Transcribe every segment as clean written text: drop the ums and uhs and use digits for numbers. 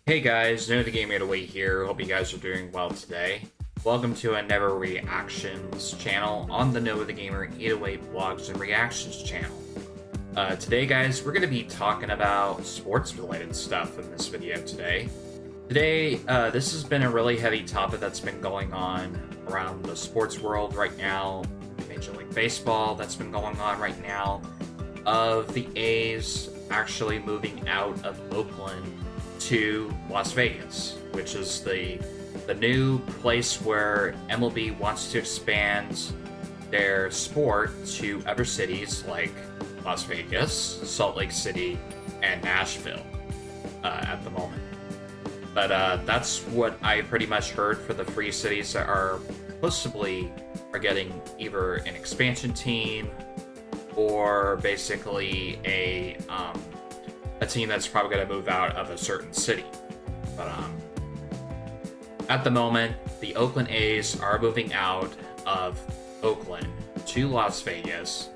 Hey guys, Know the Game 808 here. Hope you guys are doing well today. Welcome to another reactions channel on the Know the Gamer 808 Blogs and Reactions channel. Today, guys, we're going to be talking about sports-related stuff in this video today. Today, this has been a really heavy topic that's been going on around the sports world right now. Major League Baseball that's been going on right now. Of the A's actually moving out of Oakland to Las Vegas, which is the new place where MLB wants to expand their sport to other cities like Las Vegas, Salt Lake City, and Nashville at the moment. But that's what I pretty much heard for the three cities that are possibly are getting either an expansion team or basically a team that's probably going to move out of a certain city. But at the moment, the Oakland A's are moving out of Oakland to Las Vegas.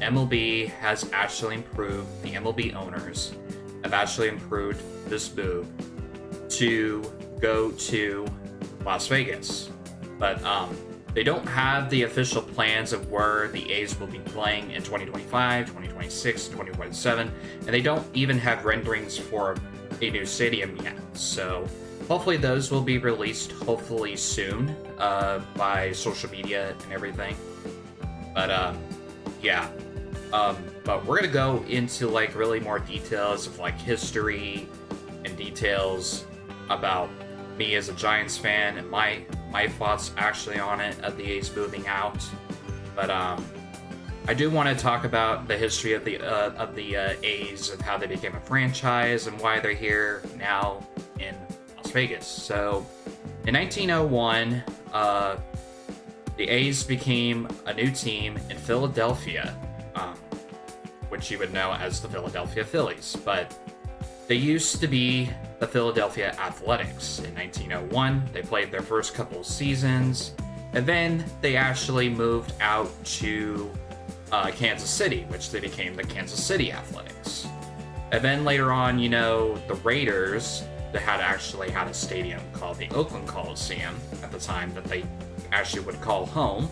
MLB has actually improved, the MLB owners have actually improved this move to go to Las Vegas. But they don't have the official plans of where the A's will be playing in 2025, 2026, 2027, and they don't even have renderings for a new stadium yet. So hopefully those will be released hopefully soon by social media and everything. But yeah. But we're gonna go into like really more details of like history and details about me as a Giants fan and my thoughts actually on it of the A's moving out. But I do want to talk about the history of the A's, of how they became a franchise and why they're here now in Las Vegas. So in 1901, the A's became a new team in Philadelphia, which you would know as the Philadelphia Phillies, but they used to be the Philadelphia Athletics. In 1901, they played their first couple seasons, and then they actually moved out to Kansas City, which they became the Kansas City Athletics. And then later on, you know, the Raiders, they had actually had a stadium called the Oakland Coliseum at the time that they actually would call home.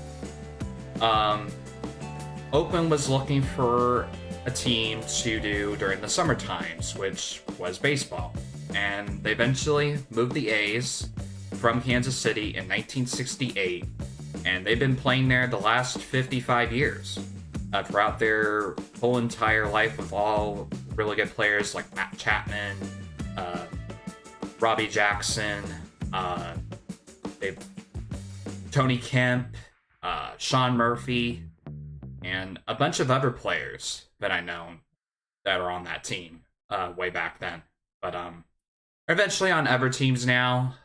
Oakland was looking for a team to do during the summer times, which was baseball. And they eventually moved the A's from Kansas City in 1968, and they've been playing there the last 55 years. Throughout their whole entire life, with all really good players like Matt Chapman, Robbie Jackson, Tony Kemp, Sean Murphy, and a bunch of other players that I know that are on that team way back then. But eventually on other teams now.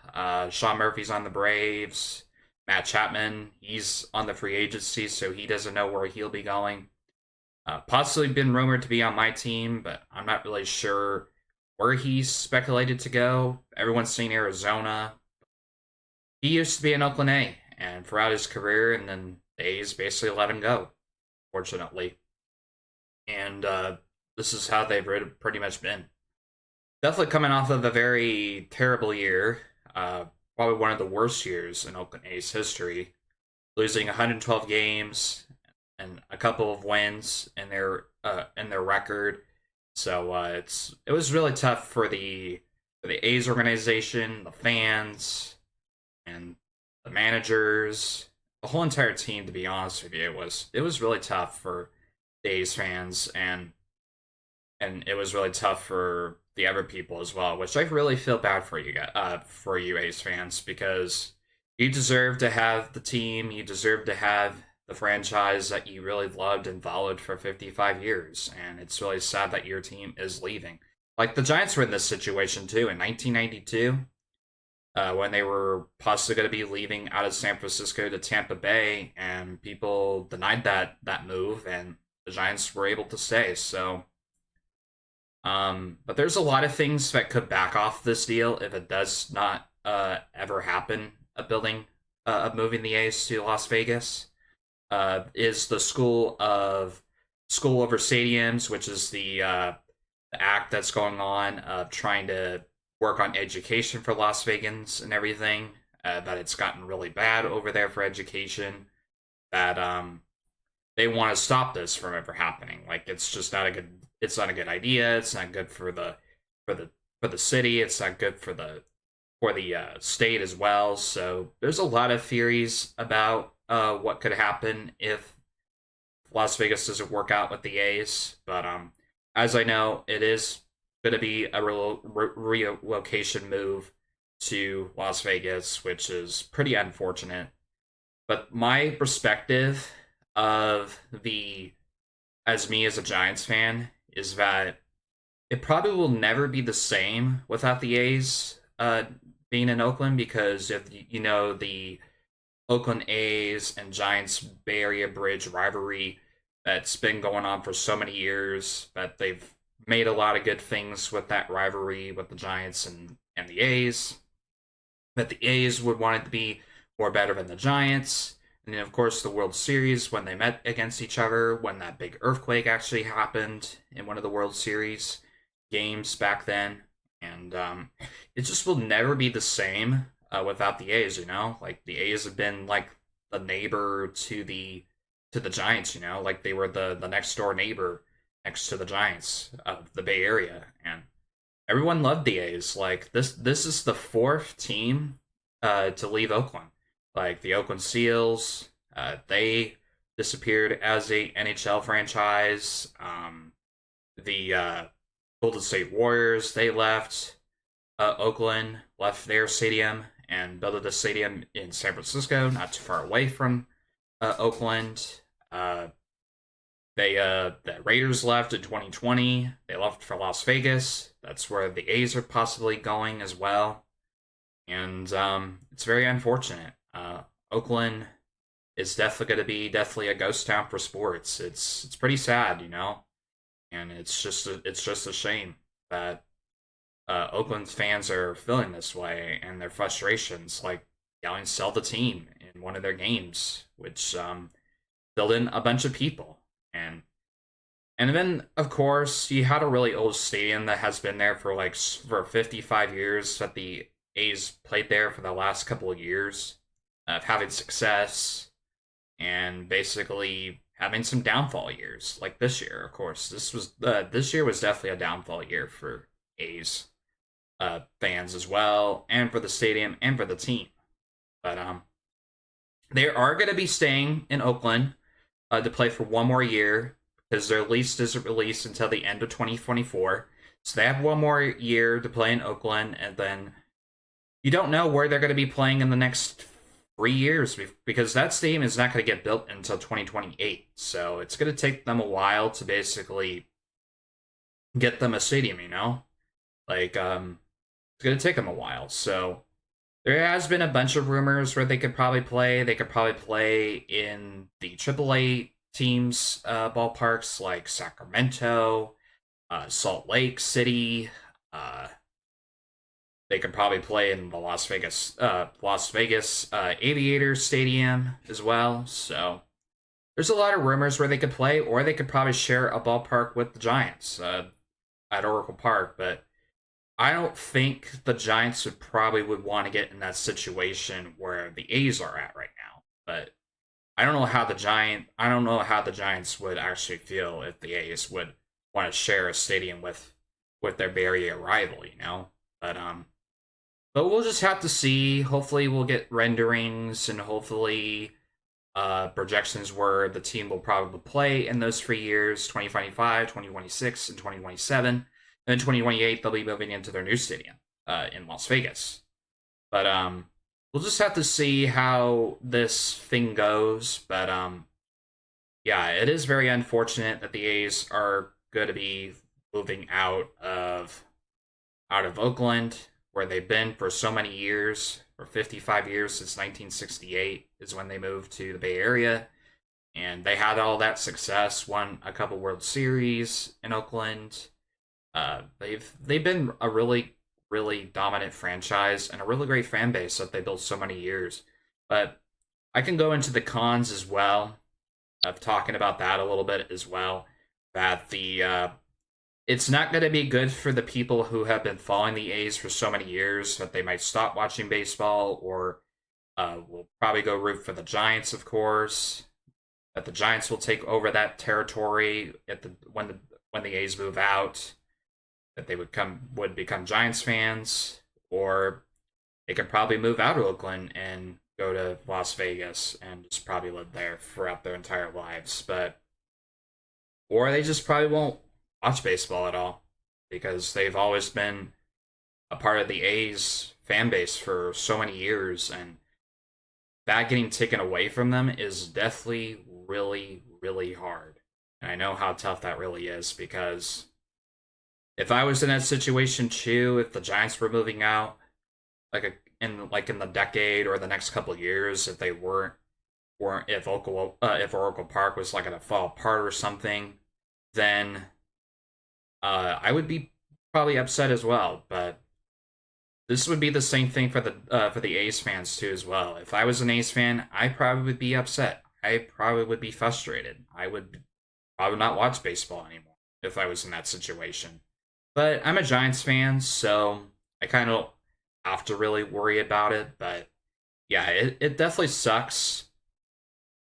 Sean Murphy's on the Braves. Matt Chapman, he's on the free agency, so he doesn't know where he'll be going. Possibly been rumored to be on my team, but I'm not really sure where he's speculated to go. Everyone's saying Arizona. He used to be an Oakland A, and throughout his career, and then the A's basically let him go, fortunately. And this is how they've pretty much been. Definitely coming off of a very terrible year, probably one of the worst years in Oakland A's history, losing 112 games and a couple of wins in their record. So it was really tough for the A's organization, the fans, and the managers, the whole entire team. To be honest with you, it was really tough for the A's fans, and it was really tough for the other people as well, which I really feel bad for you guys, for you A's fans, because you deserve to have the team, you deserve to have the franchise that you really loved and followed for 55 years, and it's really sad that your team is leaving. Like the Giants were in this situation too in 1992, when they were possibly going to be leaving out of San Francisco to Tampa Bay, and people denied that move, and the Giants were able to stay. So but there's a lot of things that could back off this deal if it does not ever happen. Of moving the A's to Las Vegas is the school over stadiums, which is the act that's going on of trying to work on education for Las Vegans and everything. That it's gotten really bad over there for education. That they want to stop this from ever happening. Like it's just not a good. It's not a good idea. It's not good for for the the city. It's not good for the state as well. So there's a lot of theories about what could happen if Las Vegas doesn't work out with the A's. But as I know, it is going to be a relocation move to Las Vegas, which is pretty unfortunate. But my perspective of the as me as a Giants fan is that it probably will never be the same without the A's being in Oakland because if you know the Oakland A's and Giants Bay Area Bridge rivalry that's been going on for so many years, that they've made a lot of good things with that rivalry with the Giants and the A's. That the A's would want it to be more better than the Giants. And then, of course, the World Series when they met against each other, when that big earthquake actually happened in one of the World Series games back then. And it just will never be the same without the A's, you know? Like, the A's have been like the neighbor to the Giants, you know? Like, they were the next door neighbor next to the Giants of the Bay Area. And everyone loved the A's. Like, this is the fourth team to leave Oakland. Like the Oakland Seals, they disappeared as a NHL franchise. The Golden State Warriors, they left Oakland, left their stadium, and built a stadium in San Francisco, not too far away from Oakland. The Raiders left in 2020. They left for Las Vegas. That's where the A's are possibly going as well. And it's very unfortunate. Oakland is definitely going to be definitely a ghost town for sports. It's pretty sad, you know, and it's just a shame that Oakland fans are feeling this way and their frustrations, like yelling "sell the team" in one of their games, which filled in a bunch of people, and then of course you had a really old stadium that has been there for 55 years that the A's played there for the last couple of years of having success and basically having some downfall years like this year. Of course, this year was definitely a downfall year for A's fans as well, and for the stadium and for the team. But they are going to be staying in Oakland to play for one more year because their lease isn't released until the end of 2024. So they have one more year to play in Oakland, and then you don't know where they're going to be playing in the next 3 years because that stadium is not going to get built until 2028. So it's going to take them a while to basically get them a stadium, you know? Like, it's going to take them a while. So there has been a bunch of rumors where they could probably play. They could probably play in the AAA teams' ballparks like Sacramento, Salt Lake City, they could probably play in the Las Vegas Aviators Stadium as well. So there's a lot of rumors where they could play, or they could probably share a ballpark with the Giants at Oracle Park. But I don't think the Giants would want to get in that situation where the A's are at right now. But I don't know how the Giants would actually feel if the A's would want to share a stadium with their Bay Area rival, you know. But we'll just have to see. Hopefully we'll get renderings and hopefully projections where the team will probably play in those 3 years, 2025, 2026, and 2027. And then 2028, they'll be moving into their new stadium in Las Vegas. But we'll just have to see how this thing goes. But yeah, it is very unfortunate that the A's are going to be moving out of Oakland, where they've been for so many years, for 55 years since 1968 is when they moved to the Bay Area. And they had all that success, won a couple World Series in Oakland. They've been a really, really dominant franchise and a really great fan base that they built so many years. But I can go into the cons as well, of talking about that a little bit as well. That it's not going to be good for the people who have been following the A's for so many years that they might stop watching baseball, or will probably go root for the Giants, of course. That the Giants will take over that territory at when the A's move out. That they would become Giants fans, or they could probably move out of Oakland and go to Las Vegas and just probably live there throughout their entire lives. But or they just probably won't watch baseball at all because they've always been a part of the A's fan base for so many years, and that getting taken away from them is definitely really, really hard. And I know how tough that really is because if I was in that situation too, if the Giants were moving out, in the decade or the next couple of years, if they weren't if Oracle Park was like gonna fall apart or something, then I would be probably upset as well. But this would be the same thing for the A's fans too as well. If I was an A's fan, I probably would be upset. I probably would be frustrated. I would probably not watch baseball anymore if I was in that situation. But I'm a Giants fan, so I kind of have to really worry about it. But yeah, it definitely sucks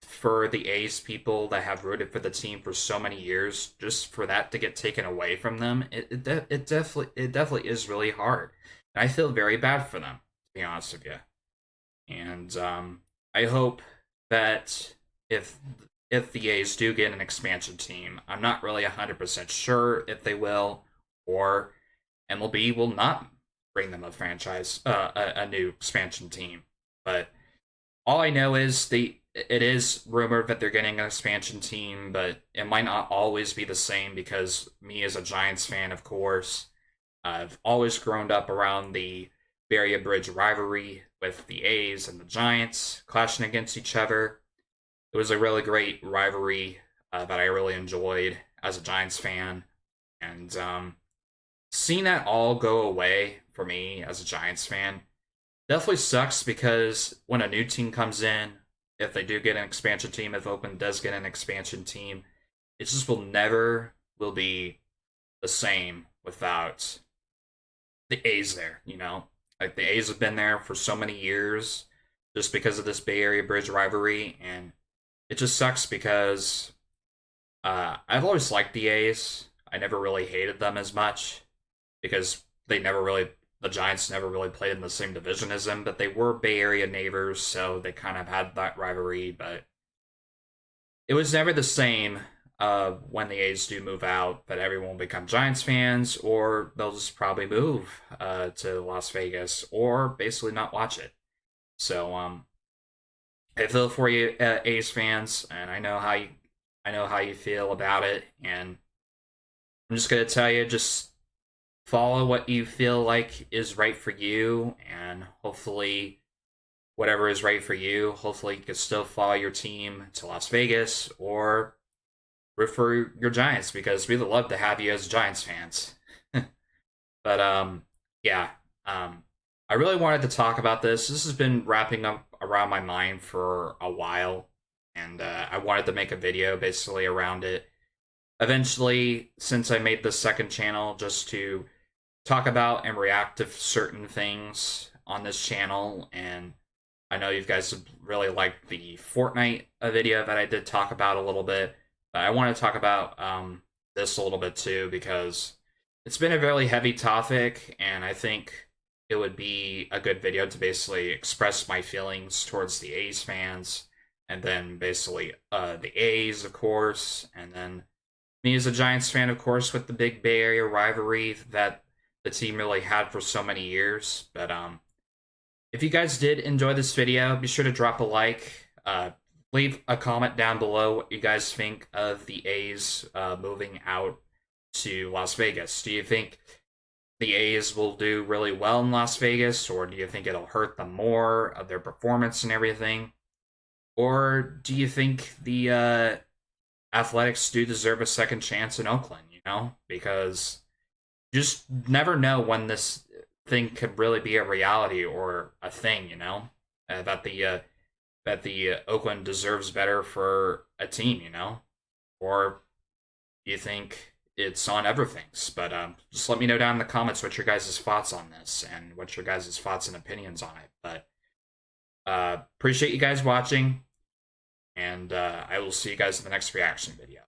for the A's people that have rooted for the team for so many years, just for that to get taken away from them. It definitely is really hard. And I feel very bad for them, to be honest with you. And I hope that if if the A's do get an expansion team, I'm not really 100% sure if they will, or MLB will not bring them a a new expansion team. But all I know is it is rumored that they're getting an expansion team, but it might not always be the same because me as a Giants fan, of course, I've always grown up around the Bay Area Bridge rivalry with the A's and the Giants clashing against each other. It was a really great rivalry that I really enjoyed as a Giants fan, and seeing that all go away for me as a Giants fan definitely sucks because when a new team comes in, if they do get an expansion team, if Oakland does get an expansion team, it just will be the same without the A's there, you know? Like the A's have been there for so many years just because of this Bay Area Bridge rivalry, and it just sucks because I've always liked the A's. I never really hated them as much because the Giants never really played in the same division as them, but they were Bay Area neighbors, so they kind of had that rivalry, but it was never the same when the A's do move out, that everyone will become Giants fans, or they'll just probably move to Las Vegas, or basically not watch it. So I feel for you, A's fans, and I know how you feel about it, and I'm just gonna tell you, just follow what you feel like is right for you, and hopefully whatever is right for you, hopefully you can still follow your team to Las Vegas or root for your Giants because we'd love to have you as Giants fans. But yeah, I really wanted to talk about this. This has been wrapping up around my mind for a while, and I wanted to make a video basically around it. Eventually, since I made this second channel just to talk about and react to certain things on this channel, and I know you guys really liked the Fortnite video that I did talk about a little bit, but I want to talk about this a little bit too because it's been a really heavy topic, and I think it would be a good video to basically express my feelings towards the A's fans, and then basically the A's, of course, and then me as a Giants fan, of course, with the big Bay Area rivalry that the team really had for so many years. But if you guys did enjoy this video, be sure to drop a like. Leave a comment down below what you guys think of the A's moving out to Las Vegas. Do you think the A's will do really well in Las Vegas, or do you think it'll hurt them more of their performance and everything? Or do you think the Athletics do deserve a second chance in Oakland, you know? Because you just never know when this thing could really be a reality or a thing, you know? That the Oakland deserves better for a team, you know? Or do you think it's on everything's. But just let me know down in the comments what your guys' thoughts on this and what your guys' thoughts and opinions on it. But appreciate you guys watching, and I will see you guys in the next reaction video.